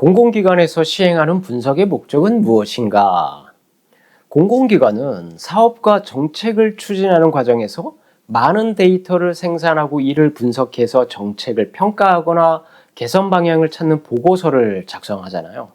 공공기관에서 시행하는 분석의 목적은 무엇인가? 공공기관은 사업과 정책을 추진하는 과정에서 많은 데이터를 생산하고 이를 분석해서 정책을 평가하거나 개선 방향을 찾는 보고서를 작성하잖아요.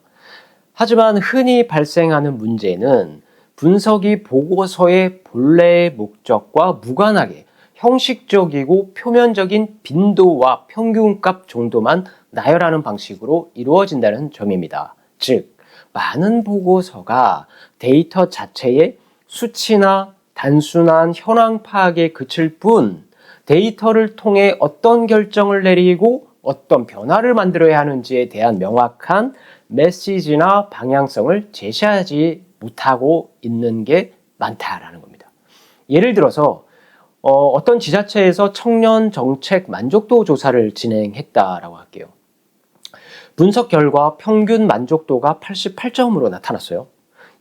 하지만 흔히 발생하는 문제는 분석이 보고서의 본래의 목적과 무관하게 형식적이고 표면적인 빈도와 평균값 정도만 나열하는 방식으로 이루어진다는 점입니다. 즉, 많은 보고서가 데이터 자체의 수치나 단순한 현황 파악에 그칠 뿐 데이터를 통해 어떤 결정을 내리고 어떤 변화를 만들어야 하는지에 대한 명확한 메시지나 방향성을 제시하지 못하고 있는 게 많다라는 겁니다. 예를 들어서 어떤 지자체에서 청년 정책 만족도 조사를 진행했다라고 할게요. 분석 결과 평균 만족도가 88점으로 나타났어요.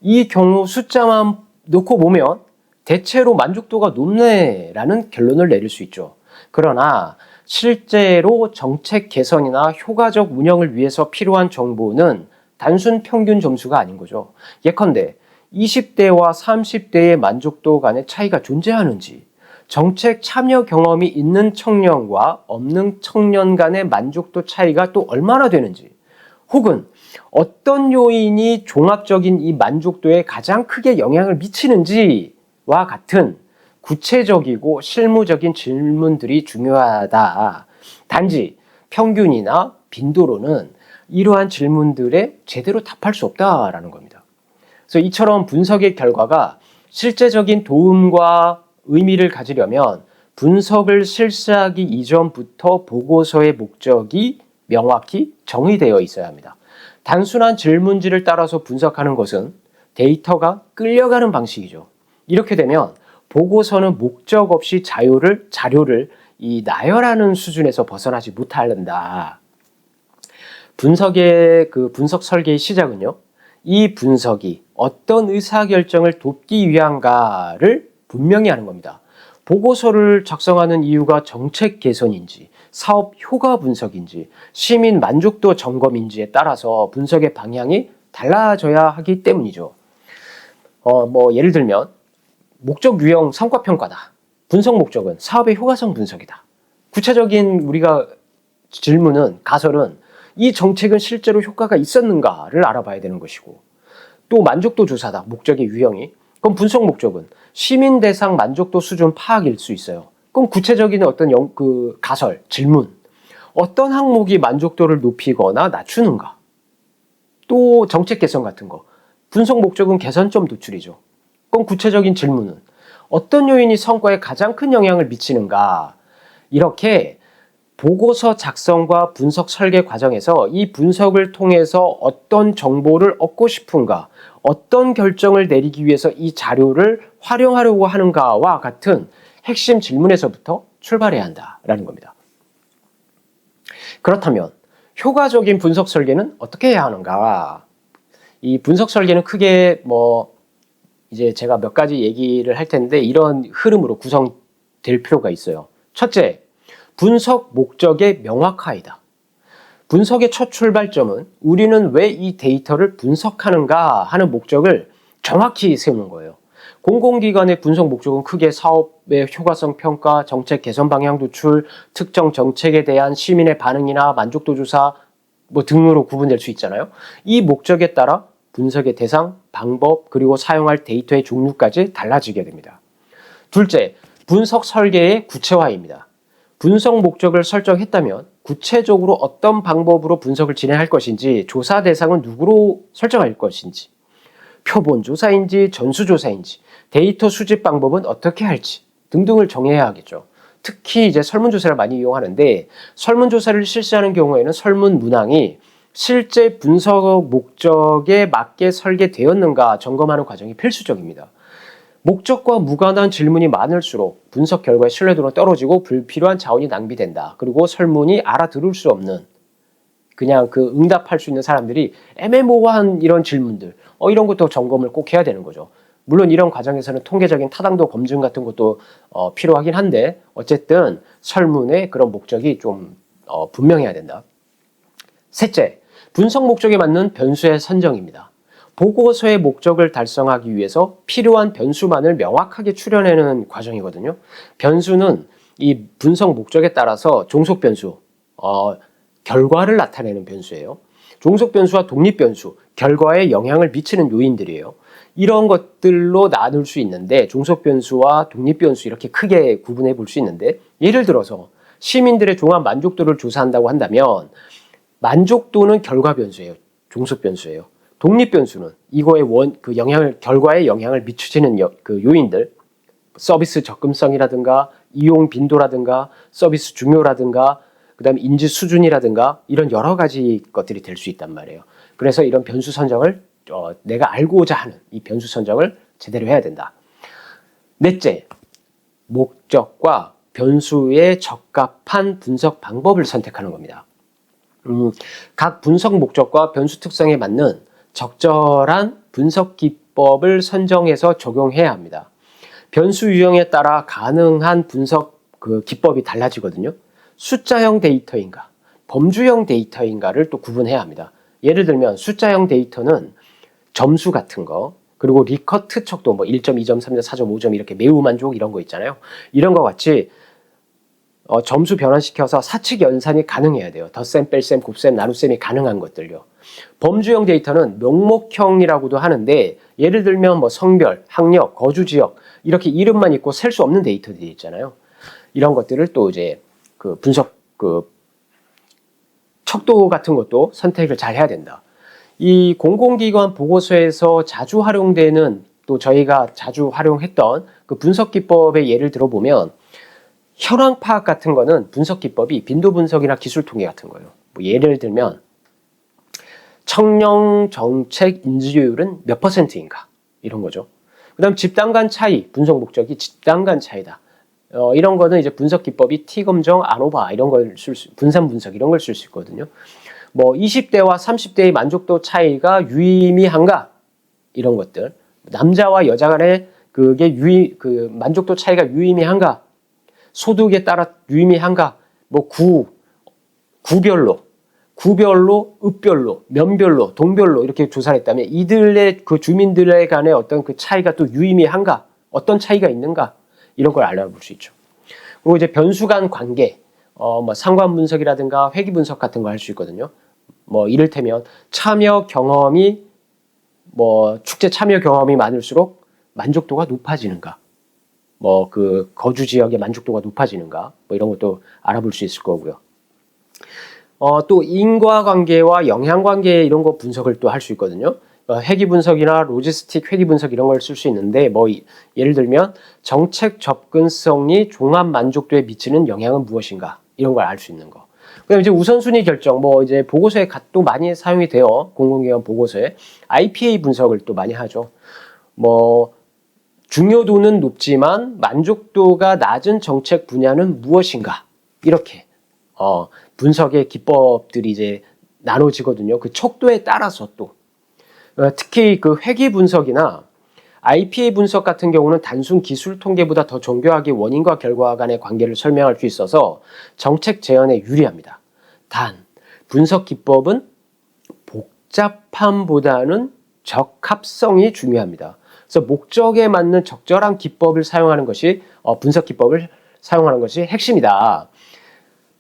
이 경우 숫자만 놓고 보면 대체로 만족도가 높네라는 결론을 내릴 수 있죠. 그러나 실제로 정책 개선이나 효과적 운영을 위해서 필요한 정보는 단순 평균 점수가 아닌 거죠. 예컨대 20대와 30대의 만족도 간의 차이가 존재하는지, 정책 참여 경험이 있는 청년과 없는 청년 간의 만족도 차이가 또 얼마나 되는지, 혹은 어떤 요인이 종합적인 이 만족도에 가장 크게 영향을 미치는지와 같은 구체적이고 실무적인 질문들이 중요하다. 단지 평균이나 빈도로는 이러한 질문들에 제대로 답할 수 없다라는 겁니다. 그래서 이처럼 분석의 결과가 실제적인 도움과 의미를 가지려면 분석을 실시하기 이전부터 보고서의 목적이 명확히 정의되어 있어야 합니다. 단순한 질문지를 따라서 분석하는 것은 데이터가 끌려가는 방식이죠. 이렇게 되면 보고서는 목적 없이 자료를 나열하는 수준에서 벗어나지 못한다. 분석의 분석 설계의 시작은요. 이 분석이 어떤 의사결정을 돕기 위한가를 분명히 하는 겁니다. 보고서를 작성하는 이유가 정책 개선인지, 사업 효과 분석인지, 시민 만족도 점검인지에 따라서 분석의 방향이 달라져야 하기 때문이죠. 예를 들면 목적 유형 성과 평가다. 분석 목적은 사업의 효과성 분석이다. 구체적인 우리가 질문은 가설은 이 정책은 실제로 효과가 있었는가를 알아봐야 되는 것이고, 또 만족도 조사다. 목적의 유형이. 그럼 분석 목적은 시민 대상 만족도 수준 파악일 수 있어요. 그럼 구체적인 어떤 가설, 질문. 어떤 항목이 만족도를 높이거나 낮추는가? 또 정책 개선 같은 거. 분석 목적은 개선점 도출이죠. 그럼 구체적인 질문은 어떤 요인이 성과에 가장 큰 영향을 미치는가? 이렇게 보고서 작성과 분석 설계 과정에서 이 분석을 통해서 어떤 정보를 얻고 싶은가, 어떤 결정을 내리기 위해서 이 자료를 활용하려고 하는가와 같은 핵심 질문에서부터 출발해야 한다라는 겁니다. 그렇다면 효과적인 분석 설계는 어떻게 해야 하는가? 이 분석 설계는 크게 이제 제가 몇 가지 얘기를 할 텐데 이런 흐름으로 구성될 필요가 있어요. 첫째, 분석 목적의 명확화이다. 분석의 첫 출발점은 우리는 왜 이 데이터를 분석하는가 하는 목적을 정확히 세우는 거예요. 공공기관의 분석 목적은 크게 사업의 효과성 평가, 정책 개선 방향 도출, 특정 정책에 대한 시민의 반응이나 만족도 조사 등으로 구분될 수 있잖아요. 이 목적에 따라 분석의 대상, 방법, 그리고 사용할 데이터의 종류까지 달라지게 됩니다. 둘째, 분석 설계의 구체화입니다. 분석 목적을 설정했다면 구체적으로 어떤 방법으로 분석을 진행할 것인지, 조사 대상은 누구로 설정할 것인지, 표본 조사인지 전수 조사인지, 데이터 수집 방법은 어떻게 할지 등등을 정해야 하겠죠. 특히 이제 설문조사를 많이 이용하는데 설문조사를 실시하는 경우에는 설문 문항이 실제 분석 목적에 맞게 설계되었는가 점검하는 과정이 필수적입니다. 목적과 무관한 질문이 많을수록 분석 결과의 신뢰도는 떨어지고 불필요한 자원이 낭비된다. 그리고 설문이 알아들을 수 없는, 그냥 응답할 수 있는 사람들이 애매모호한 이런 질문들, 이런 것도 점검을 꼭 해야 되는 거죠. 물론 이런 과정에서는 통계적인 타당도 검증 같은 것도 필요하긴 한데 어쨌든 설문의 그런 목적이 좀 분명해야 된다. 셋째, 분석 목적에 맞는 변수의 선정입니다. 보고서의 목적을 달성하기 위해서 필요한 변수만을 명확하게 추려내는 과정이거든요. 변수는 이 분석 목적에 따라서 종속 변수, 결과를 나타내는 변수예요. 종속 변수와 독립 변수, 결과에 영향을 미치는 요인들이에요. 이런 것들로 나눌 수 있는데 종속 변수와 독립 변수 이렇게 크게 구분해 볼 수 있는데, 예를 들어서 시민들의 종합 만족도를 조사한다고 한다면 만족도는 결과 변수예요. 종속 변수예요. 독립 변수는 이거의 결과에 영향을 미치는 그 요인들, 서비스 접근성이라든가 이용 빈도라든가 서비스 중요라든가 그다음에 인지 수준이라든가 이런 여러 가지 것들이 될 수 있단 말이에요. 그래서 이런 변수 선정을 내가 알고자 하는 이 변수 선정을 제대로 해야 된다. 넷째, 목적과 변수에 적합한 분석 방법을 선택하는 겁니다. 각 분석 목적과 변수 특성에 맞는 적절한 분석 기법을 선정해서 적용해야 합니다. 변수 유형에 따라 가능한 분석 기법이 달라지거든요. 숫자형 데이터인가, 범주형 데이터인가를 또 구분해야 합니다. 예를 들면 숫자형 데이터는 점수 같은 거, 그리고 리커트 척도 1점, 2점, 3점, 4점, 5점 이렇게 매우 만족 이런 거 있잖아요. 이런 거 같이 점수 변환시켜서 사칙 연산이 가능해야 돼요. 덧셈, 뺄셈, 곱셈, 나눗셈이 가능한 것들요. 범주형 데이터는 명목형이라고도 하는데, 예를 들면 성별, 학력, 거주 지역 이렇게 이름만 있고 셀 수 없는 데이터들이 있잖아요. 이런 것들을 또 이제 분석 척도 같은 것도 선택을 잘 해야 된다. 이 공공기관 보고서에서 자주 활용되는, 또 저희가 자주 활용했던 그 분석 기법의 예를 들어보면, 현황 파악 같은 거는 분석 기법이 빈도 분석이나 기술 통계 같은 거예요. 예를 들면 청년 정책 인지율은 몇 %인가 이런 거죠. 그다음 집단 간 차이, 분석 목적이 집단 간 차이다. 이런 거는 이제 분석 기법이 T 검정, 아노바 이런 걸 분산 분석 이런 걸 쓸 수 있거든요. 20대와 30대의 만족도 차이가 유의미한가 이런 것들, 남자와 여자 간의 그게 만족도 차이가 유의미한가, 소득에 따라 유의미한가, 구별로, 읍별로, 면별로, 동별로 이렇게 조사를 했다면 이들의 주민들의 간의 어떤 차이가 또 유의미한가, 어떤 차이가 있는가 이런 걸 알아볼 수 있죠. 그리고 이제 변수 간 관계, 상관 분석이라든가 회귀 분석 같은 거 할 수 있거든요. 이를테면 참여 경험이 축제 참여 경험이 많을수록 만족도가 높아지는가, 거주 지역의 만족도가 높아지는가, 이런 것도 알아볼 수 있을 거고요. 또 인과관계와 영향관계 이런 거 분석을 또 할 수 있거든요. 회귀 분석이나 로지스틱 회귀 분석 이런 걸 쓸 수 있는데, 예를 들면 정책 접근성이 종합 만족도에 미치는 영향은 무엇인가 이런 걸 알 수 있는 거. 그다음에 이제 우선순위 결정, 이제 보고서에 또 많이 사용이 돼요. 공공기관 보고서에 IPA 분석을 또 많이 하죠. 중요도는 높지만 만족도가 낮은 정책 분야는 무엇인가, 이렇게 분석의 기법들이 이제 나눠지거든요. 그 척도에 따라서 또 특히 회귀 분석이나 IPA 분석 같은 경우는 단순 기술 통계보다 더 정교하게 원인과 결과 간의 관계를 설명할 수 있어서 정책 제안에 유리합니다. 단, 분석 기법은 복잡함보다는 적합성이 중요합니다. 그래서 목적에 맞는 적절한 기법을 사용하는 것이, 분석 기법을 사용하는 것이 핵심이다.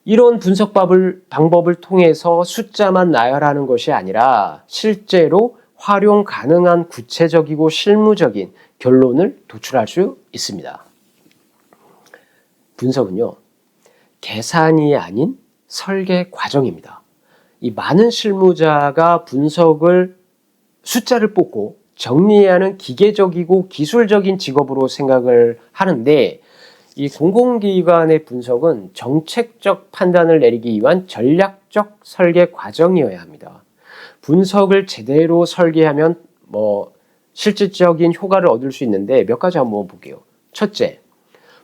이런 분석 방법을 통해서 숫자만 나열하는 것이 아니라 실제로 활용 가능한 구체적이고 실무적인 결론을 도출할 수 있습니다. 분석은요, 계산이 아닌 설계 과정입니다. 이 많은 실무자가 숫자를 뽑고 정리해야 하는 기계적이고 기술적인 직업으로 생각을 하는데, 이 공공기관의 분석은 정책적 판단을 내리기 위한 전략적 설계 과정이어야 합니다. 분석을 제대로 설계하면 실질적인 효과를 얻을 수 있는데 몇 가지 한번 볼게요. 첫째,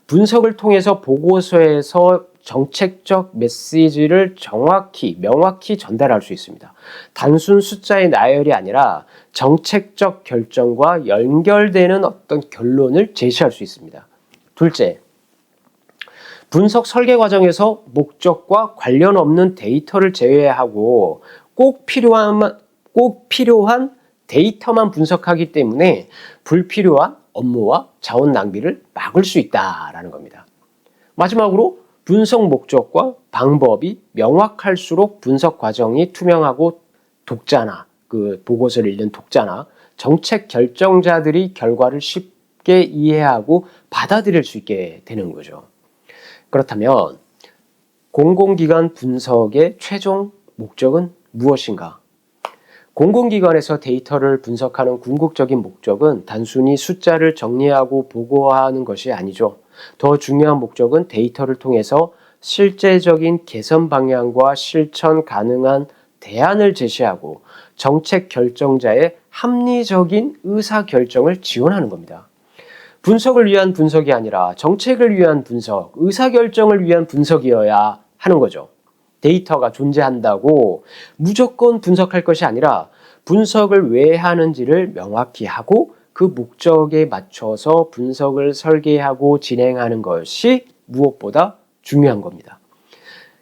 분석을 통해서 보고서에서 정책적 메시지를 명확히 전달할 수 있습니다. 단순 숫자의 나열이 아니라 정책적 결정과 연결되는 어떤 결론을 제시할 수 있습니다. 둘째, 분석 설계 과정에서 목적과 관련 없는 데이터를 제외하고 꼭 필요한 데이터만 분석하기 때문에 불필요한 업무와 자원 낭비를 막을 수 있다라는 겁니다. 마지막으로 분석 목적과 방법이 명확할수록 분석 과정이 투명하고 독자나 그 보고서를 읽는 독자나 정책 결정자들이 결과를 쉽게 이해하고 받아들일 수 있게 되는 거죠. 그렇다면 공공기관 분석의 최종 목적은 무엇인가? 공공기관에서 데이터를 분석하는 궁극적인 목적은 단순히 숫자를 정리하고 보고하는 것이 아니죠. 더 중요한 목적은 데이터를 통해서 실제적인 개선 방향과 실천 가능한 대안을 제시하고 정책 결정자의 합리적인 의사 결정을 지원하는 겁니다. 분석을 위한 분석이 아니라 정책을 위한 분석, 의사 결정을 위한 분석이어야 하는 거죠. 데이터가 존재한다고 무조건 분석할 것이 아니라 분석을 왜 하는지를 명확히 하고 그 목적에 맞춰서 분석을 설계하고 진행하는 것이 무엇보다 중요한 겁니다.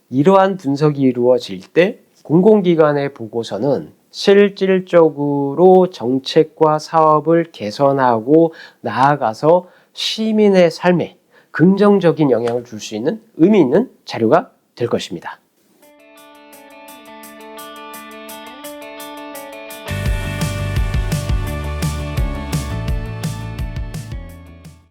이러한 분석이 이루어질 때 공공기관의 보고서는 실질적으로 정책과 사업을 개선하고 나아가서 시민의 삶에 긍정적인 영향을 줄 수 있는 의미 있는 자료가 될 것입니다.